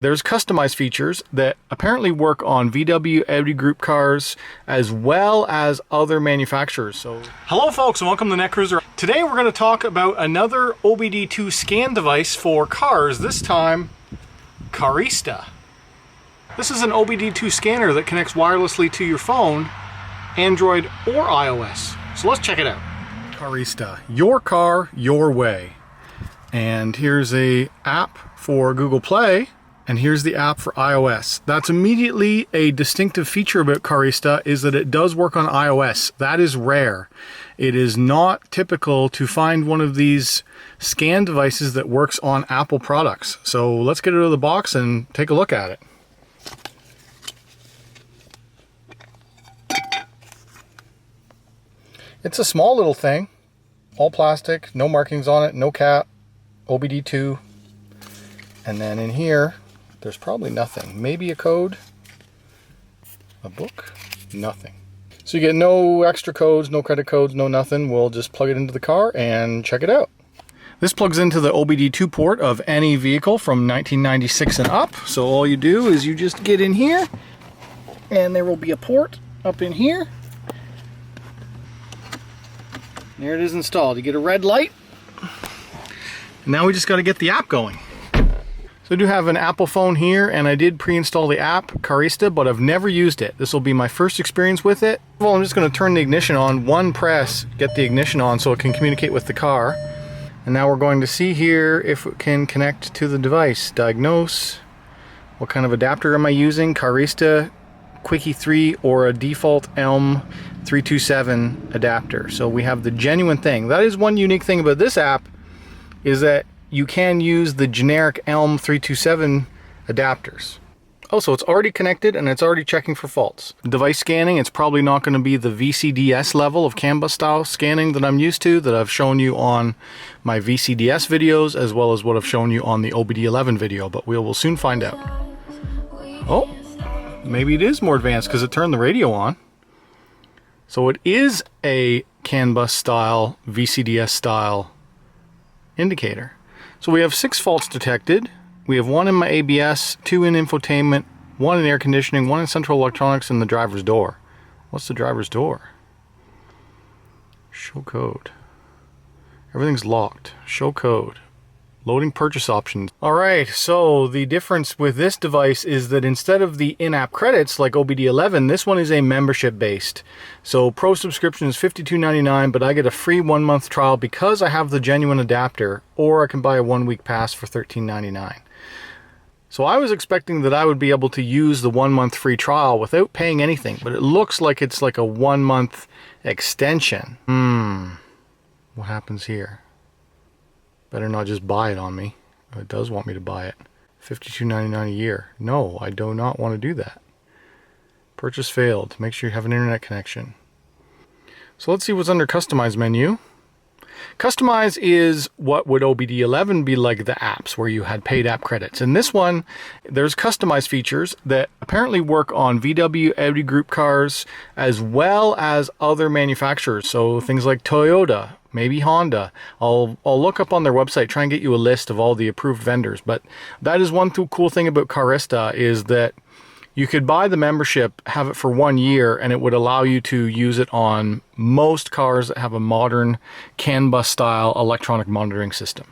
There's customized features that apparently work on VW Audi Group cars as well as other manufacturers. So, hello folks and welcome to Netcruzer. Today we're going to talk about another OBD2 scan device for cars, this time Carista. This is an OBD2 scanner that connects wirelessly to your phone, Android or iOS. So let's check it out. Carista, your car, your way. And here's a app for Google Play. And here's the app for iOS. That's immediately a distinctive feature about Carista, is that it does work on iOS. That is rare. It is not typical to find one of these scan devices that works on Apple products. So let's get it out of the box and take a look at it. It's a small little thing, all plastic, no markings on it, no cap, OBD2. And then in here, there's probably nothing. Maybe a code, a book, nothing. So you get no extra codes, no credit codes, no nothing. We'll just plug it into the car and check it out. This plugs into the OBD2 port of any vehicle from 1996 and up. So all you do is you just get in here and there will be a port up in here. There it is installed. You get a red light. And now we just got to get the app going. So I do have an Apple phone here, and I did pre-install the app, Carista, but I've never used it. This will be my first experience with it. Well, I'm just going to turn the ignition on, one press, get the ignition on so it can communicate with the car. And now we're going to see here if it can connect to the device. Diagnose, what kind of adapter am I using? Carista Quickie 3 or a default ELM 327 adapter. So we have the genuine thing. That is one unique thing about this app, is that you can use the generic ELM 327 adapters. Oh, so it's already connected and it's already checking for faults. Device scanning, it's probably not going to be the VCDS level of CAN bus style scanning that I'm used to, that I've shown you on my VCDS videos, as well as what I've shown you on the OBD11 video, but we will soon find out. Oh, maybe it is more advanced because it turned the radio on. So it is a CAN bus style, VCDS style indicator. So we have 6 faults detected. We have 1 in my ABS, 2 in infotainment, 1 in air conditioning, 1 in central electronics, and the driver's door. What's the driver's door? Show code. Everything's locked. Show code. Loading purchase options. Alright, so the difference with this device is that instead of the in-app credits like OBD11, this one is a membership based. So Pro subscription is $52.99, but I get a free 1-month trial because I have the genuine adapter, or I can buy a 1-week pass for $13.99. So I was expecting that I would be able to use the 1-month free trial without paying anything, but it looks like it's like a 1-month extension. What happens here? Better not just buy it on me. It does want me to buy it. $52.99 a year. No, I do not want to do that. Purchase failed. Make sure you have an internet connection. So let's see what's under Customize menu. Customize is what would OBD11 be like the apps where you had paid app credits. In this one, there's customized features that apparently work on VW Audi Group cars as well as other manufacturers. So things like Toyota, maybe Honda. I'll look up on their website, try and get you a list of all the approved vendors. But that is one cool thing about Carista, is that you could buy the membership, have it for 1 year, and it would allow you to use it on most cars that have a modern CAN bus style electronic monitoring system.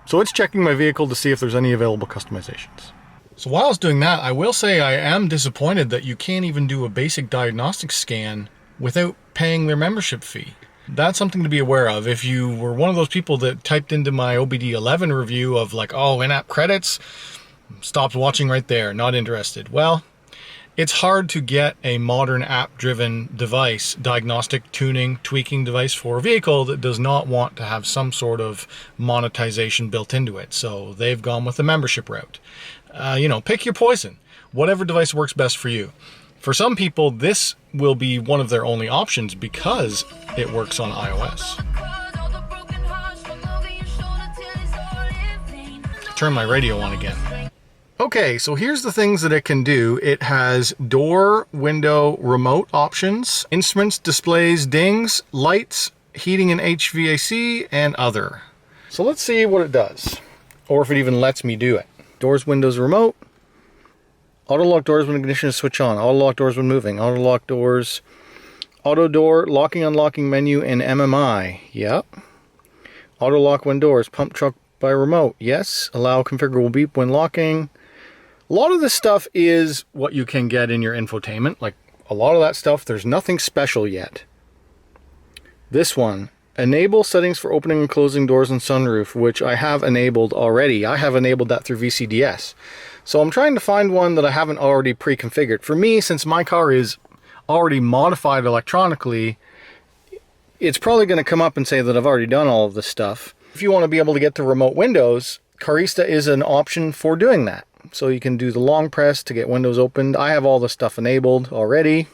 So it's checking my vehicle to see if there's any available customizations. So while it's doing that, I will say I am disappointed that you can't even do a basic diagnostic scan without paying their membership fee. That's something to be aware of. If you were one of those people that typed into my OBD11 review of like, oh, in-app credits, stopped watching right there, not interested. Well, it's hard to get a modern app-driven device, diagnostic, tuning, tweaking device for a vehicle that does not want to have some sort of monetization built into it. So they've gone with the membership route. Pick your poison. Whatever device works best for you. For some people, this will be one of their only options because it works on iOS. Turn my radio on again. Okay, so here's the things that it can do. It has door, window, remote options, instruments, displays, dings, lights, heating and HVAC, and other. So let's see what it does, or if it even lets me do it. Doors, windows, remote. Auto lock doors when ignition is switched on. Auto lock doors when moving. Auto lock doors. Auto door, locking, unlocking menu, and MMI. Yep. Auto lock when doors. Pump truck by remote. Yes. Allow configurable beep when locking. A lot of this stuff is what you can get in your infotainment. Like a lot of that stuff, there's nothing special yet. This one. Enable settings for opening and closing doors and sunroof, which I have enabled already. I have enabled that through VCDS. So I'm trying to find one that I haven't already pre-configured. For me, since my car is already modified electronically, it's probably going to come up and say that I've already done all of this stuff. If you want to be able to get to remote windows, Carista is an option for doing that. So you can do the long press to get windows opened. I have all the stuff enabled already.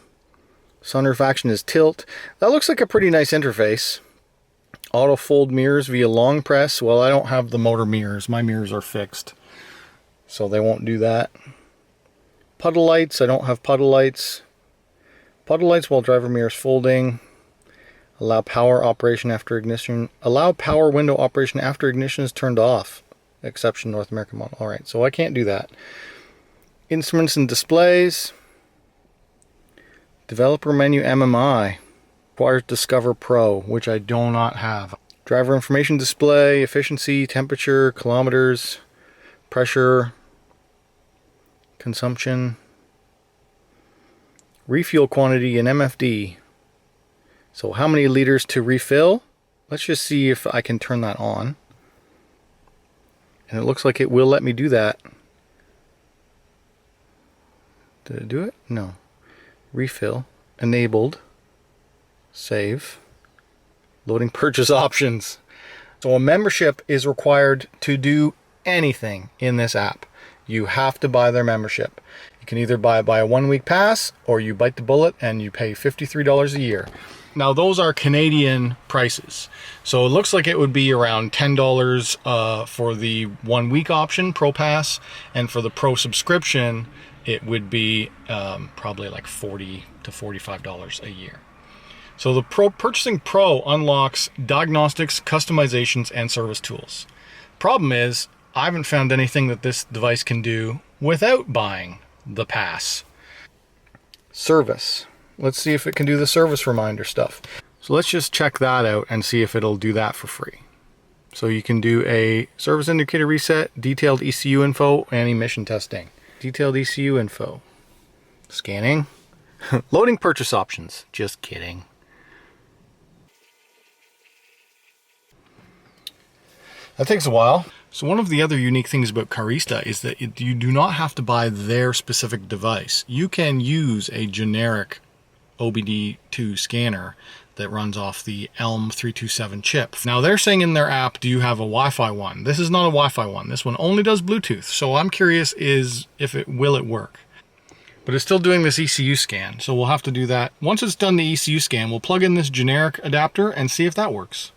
Sunroof action is tilt. That looks like a pretty nice interface. Auto fold mirrors via long press. Well, I don't have the motor mirrors. My mirrors are fixed, so they won't do that. Puddle lights. I don't have puddle lights. Puddle lights while driver mirrors folding. Allow power operation after ignition. Allow power window operation after ignition is turned off. Exception North American model. Alright, so I can't do that. Instruments and displays. Developer menu MMI. Requires Discover Pro, which I do not have. Driver information display, efficiency, temperature, kilometers, pressure, consumption, refuel quantity, and MFD. So how many liters to refill? Let's just see if I can turn that on. And it looks like it will let me do that. Did it do it? No. Refill. Enabled. Save. Loading purchase options. So a membership is required to do anything in this app. You have to buy their membership. You can either buy a 1-week pass, or you bite the bullet and you pay $53 a year. Now those are Canadian prices. So it looks like it would be around $10 for the 1-week option, Pro Pass, and for the Pro subscription, it would be probably like $40 to $45 a year. So the Purchasing Pro unlocks diagnostics, customizations, and service tools. Problem is, I haven't found anything that this device can do without buying the pass. Service. Let's see if it can do the service reminder stuff. So let's just check that out and see if it'll do that for free. So you can do a service indicator reset, detailed ECU info, and emission testing. Detailed ECU info. Scanning. Loading purchase options. Just kidding. That takes a while. So one of the other unique things about Carista is that you do not have to buy their specific device. You can use a generic OBD2 scanner that runs off the ELM 327 chip. Now they're saying in their app, do you have a Wi-Fi one? This is not a Wi-Fi one. This one only does Bluetooth. So I'm curious will it work? But it's still doing this ECU scan. So we'll have to do that. Once it's done the ECU scan, we'll plug in this generic adapter and see if that works.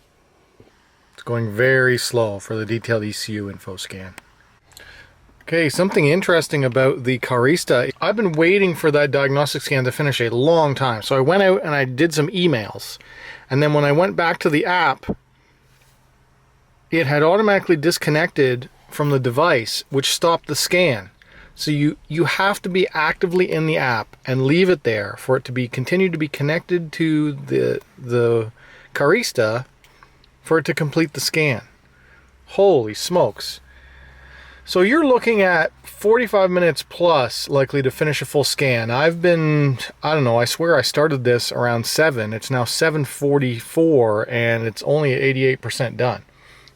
It's going very slow for the detailed ECU info scan. Okay, something interesting about the Carista. I've been waiting for that diagnostic scan to finish a long time. So I went out and I did some emails. And then when I went back to the app, it had automatically disconnected from the device, which stopped the scan. So you have to be actively in the app and leave it there for it to continue to be connected to the Carista for it to complete the scan. Holy smokes. So you're looking at 45 minutes plus likely to finish a full scan. I don't know, I swear I started this around 7. It's now 7:44 and it's only at 88% done.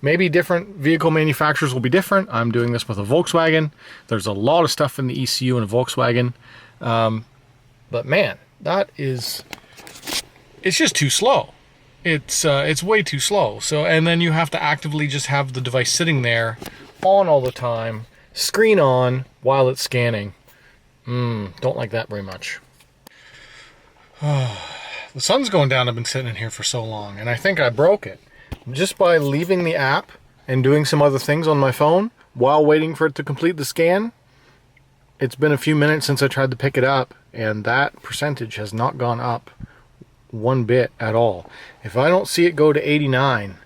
Maybe different vehicle manufacturers will be different. I'm doing this with a Volkswagen. There's a lot of stuff in the ECU in a Volkswagen. But man, it's just too slow. It's way too slow. So, and then you have to actively just have the device sitting there on all the time, screen on while it's scanning. Don't like that very much. The sun's going down. I've been sitting in here for so long, and I think I broke it. Just by leaving the app and doing some other things on my phone while waiting for it to complete the scan, it's been a few minutes since I tried to pick it up, and that percentage has not gone up one bit at all. If I don't see it go to 89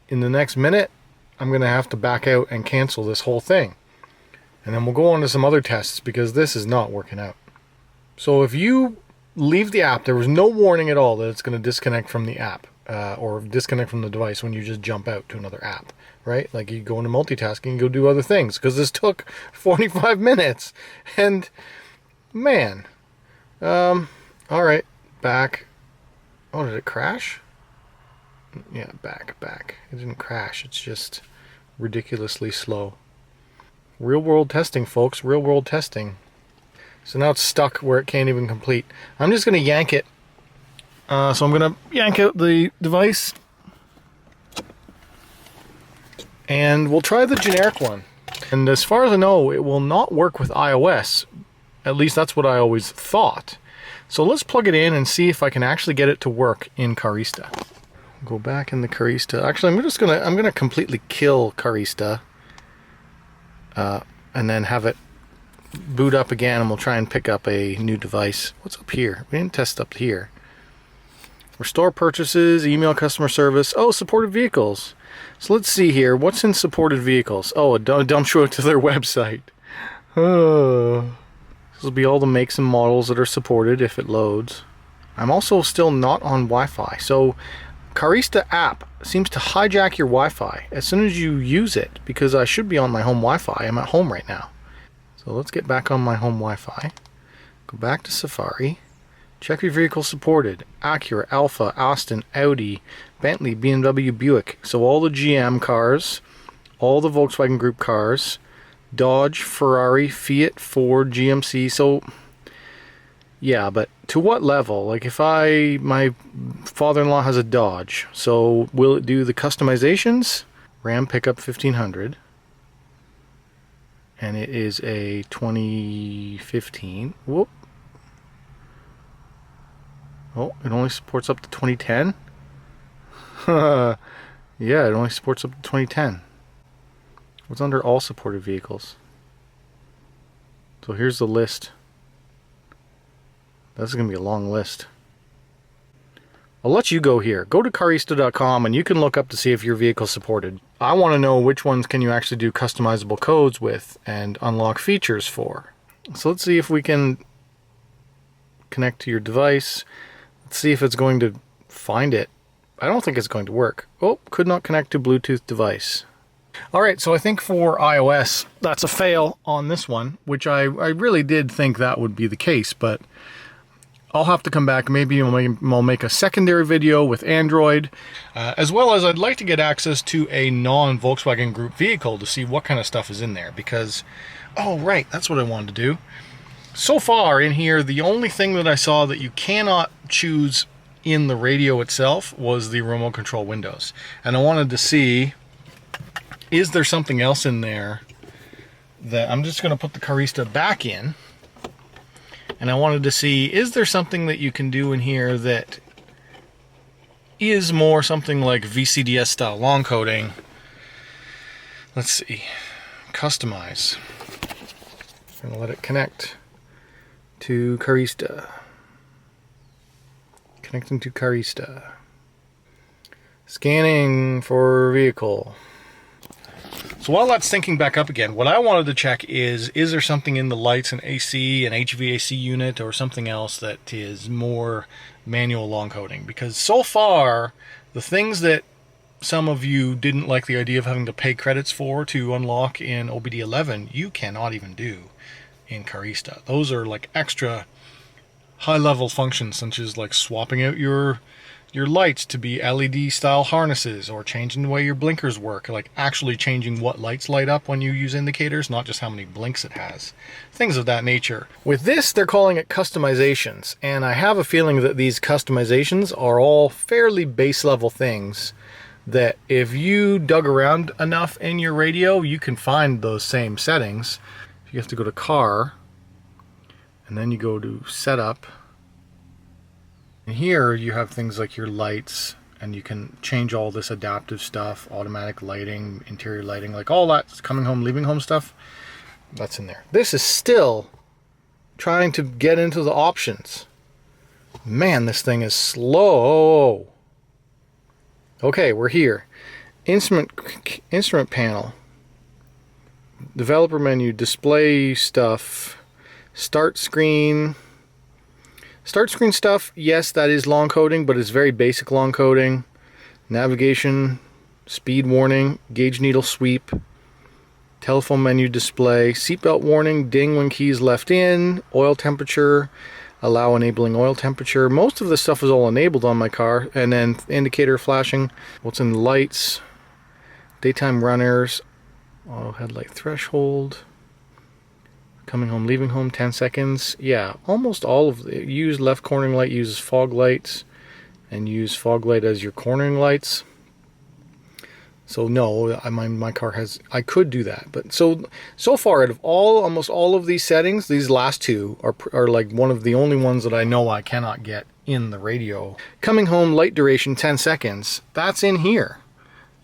in the next minute, I'm going to have to back out and cancel this whole thing. And then we'll go on to some other tests because this is not working out. So if you leave the app, there was no warning at all that it's going to disconnect from the app or disconnect from the device when you just jump out to another app, right? Like you go into multitasking and go do other things, because this took 45 minutes. And man, all right, back. Oh, did it crash? Yeah, back. It didn't crash. It's just ridiculously slow. Real world testing, folks. Real world testing. So now it's stuck where it can't even complete. I'm just going to yank it. So I'm going to yank out the device. And we'll try the generic one. And as far as I know, it will not work with iOS. At least that's what I always thought. So let's plug it in and see if I can actually get it to work in Carista. Go back in the Carista. Actually, I'm gonna completely kill Carista. And then have it boot up again, and we'll try and pick up a new device. What's up here? We didn't test up here. Restore purchases, email customer service. Oh, supported vehicles. So let's see here. What's in supported vehicles? Oh, a dump show to their website. Oh. This will be all the makes and models that are supported if it loads. I'm also still not on Wi-Fi. So Carista app seems to hijack your Wi-Fi as soon as you use it, because I should be on my home Wi-Fi. I'm at home right now. So let's get back on my home Wi-Fi. Go back to Safari. Check your vehicle supported. Acura, Alfa, Austin, Audi, Bentley, BMW, Buick. So all the GM cars, all the Volkswagen Group cars, Dodge, Ferrari, Fiat, Ford, GMC. So yeah, but to what level? Like if my father-in-law has a Dodge, so will it do the customizations? Ram pickup 1500. And it is a 2015. Whoop. Oh, it only supports up to 2010? Yeah, it only supports up to 2010. What's under all supported vehicles? So here's the list. This is going to be a long list. I'll let you go here. Go to carista.com and you can look up to see if your vehicle's supported. I want to know which ones can you actually do customizable codes with and unlock features for. So let's see if we can connect to your device. Let's see if it's going to find it. I don't think it's going to work. Oh, could not connect to Bluetooth device. Alright, so I think for iOS, that's a fail on this one, which I really did think that would be the case, but I'll have to come back. Maybe I'll make a secondary video with Android, as well as I'd like to get access to a non-Volkswagen Group vehicle to see what kind of stuff is in there, because, oh right, that's what I wanted to do. So far in here, the only thing that I saw that you cannot choose in the radio itself was the remote control windows. And I wanted to see, is there something else in there that I'm just going to put the Carista back in. And I wanted to see, is there something that you can do in here that is more something like VCDS style long coding. Let's see. Customize. I'm going to let it connect to Carista. Connecting to Carista. Scanning for vehicle. So while that's syncing back up again, what I wanted to check is there something in the lights and AC and HVAC unit or something else that is more manual long coding? Because so far, the things that some of you didn't like the idea of having to pay credits for to unlock in OBD11, you cannot even do in Carista. Those are like extra high-level functions, such as like swapping out your lights to be LED style harnesses, or changing the way your blinkers work, like actually changing what lights light up when you use indicators, not just how many blinks it has. Things of that nature. With this, they're calling it customizations, and I have a feeling that these customizations are all fairly base level things that if you dug around enough in your radio, you can find those same settings. You have to go to car, and then you go to setup. And here you have things like your lights, and you can change all this adaptive stuff, automatic lighting, interior lighting, like all that coming home, leaving home stuff, that's in there. This is still trying to get into the options. Man, this thing is slow. Okay, we're here. Instrument panel. developer menu, display stuff, start screen. Start screen stuff, yes, that is long coding, but it's very basic long coding. Navigation, speed warning, gauge needle sweep, telephone menu display, seatbelt warning, ding when keys left in, oil temperature, allow enabling oil temperature. Most of the stuff is all enabled on my car. And then indicator flashing, what's in the lights, daytime runners, auto headlight threshold, coming home, leaving home, 10 seconds. Yeah, almost all of the use left cornering light, uses fog lights, and use fog light as your cornering lights. So no, my car has, I could do that. But so far, out of almost all of these settings, these last two are like one of the only ones that I know I cannot get in the radio. Coming home, light duration, 10 seconds. That's in here.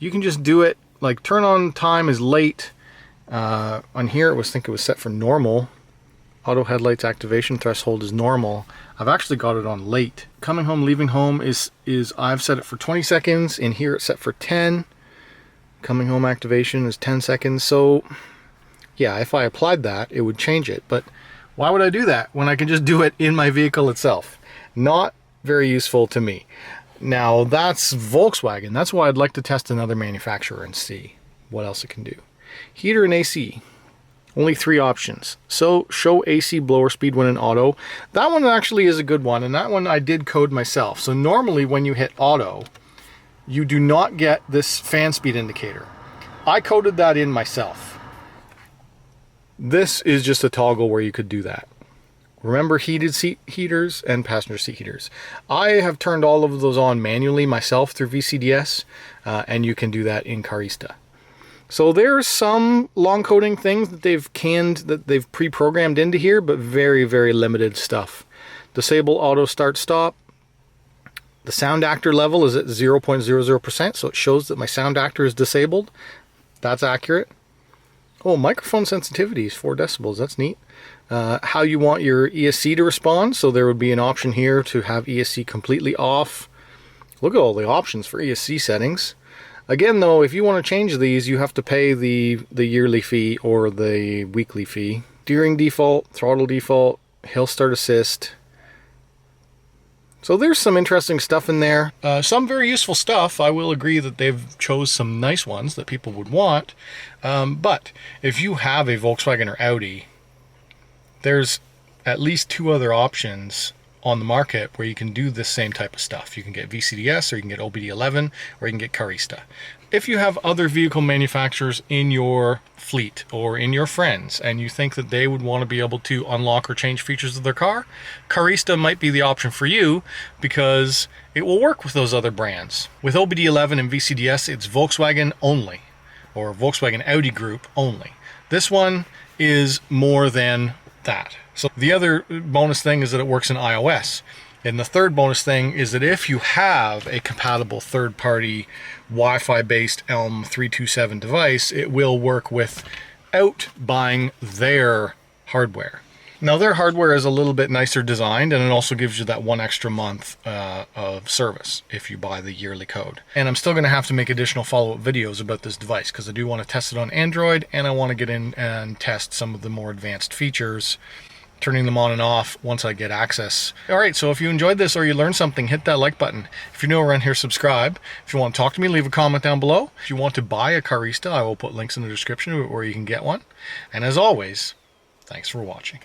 You can just do it, like turn on time is late. On here I think it was set for normal. Auto headlights activation threshold is normal. I've actually got it on late. Coming home, leaving home is I've set it for 20 seconds. In here it's set for 10. Coming home activation is 10 seconds. So yeah, if I applied that, it would change it. But why would I do that when I can just do it in my vehicle itself? Not very useful to me. Now that's Volkswagen. That's why I'd like to test another manufacturer and see what else it can do. Heater and AC, only 3 options. So show AC blower speed when in auto. That one actually is a good one, and that one I did code myself. So normally when you hit auto, you do not get this fan speed indicator. I coded that in myself. This is just a toggle where you could do that. Remember heated seat heaters and passenger seat heaters. I have turned all of those on manually myself through VCDS, and you can do that in Carista. So there's some long coding things that they've pre-programmed into here, but very, very limited stuff. Disable auto start stop. The sound actor level is at 0.00%, so it shows that my sound actor is disabled. That's accurate. Oh, microphone sensitivity is 4 decibels. That's neat. How you want your ESC to respond. So there would be an option here to have ESC completely off. Look at all the options for ESC settings. Again, though, if you want to change these, you have to pay the yearly fee or the weekly fee. Steering default, throttle default, hill start assist. So there's some interesting stuff in there. Some very useful stuff. I will agree that they've chose some nice ones that people would want. But if you have a Volkswagen or Audi, there's at least 2 other options on the market where you can do this same type of stuff. You can get VCDS, or you can get OBD11, or you can get Carista. If you have other vehicle manufacturers in your fleet or in your friends, and you think that they would want to be able to unlock or change features of their car, Carista might be the option for you because it will work with those other brands. With OBD11 and VCDS, it's Volkswagen only, or Volkswagen Audi Group only. This one is more than that. So the other bonus thing is that it works in iOS. And the third bonus thing is that if you have a compatible third-party Wi-Fi based ELM 327 device, it will work without buying their hardware. Now their hardware is a little bit nicer designed, and it also gives you that 1 extra month of service if you buy the yearly code. And I'm still going to have to make additional follow-up videos about this device because I do want to test it on Android, and I want to get in and test some of the more advanced features, turning them on and off once I get access. All right, so if you enjoyed this or you learned something, hit that like button. If you're new around here, subscribe. If you want to talk to me, leave a comment down below. If you want to buy a Carista, I will put links in the description where you can get one. And as always, thanks for watching.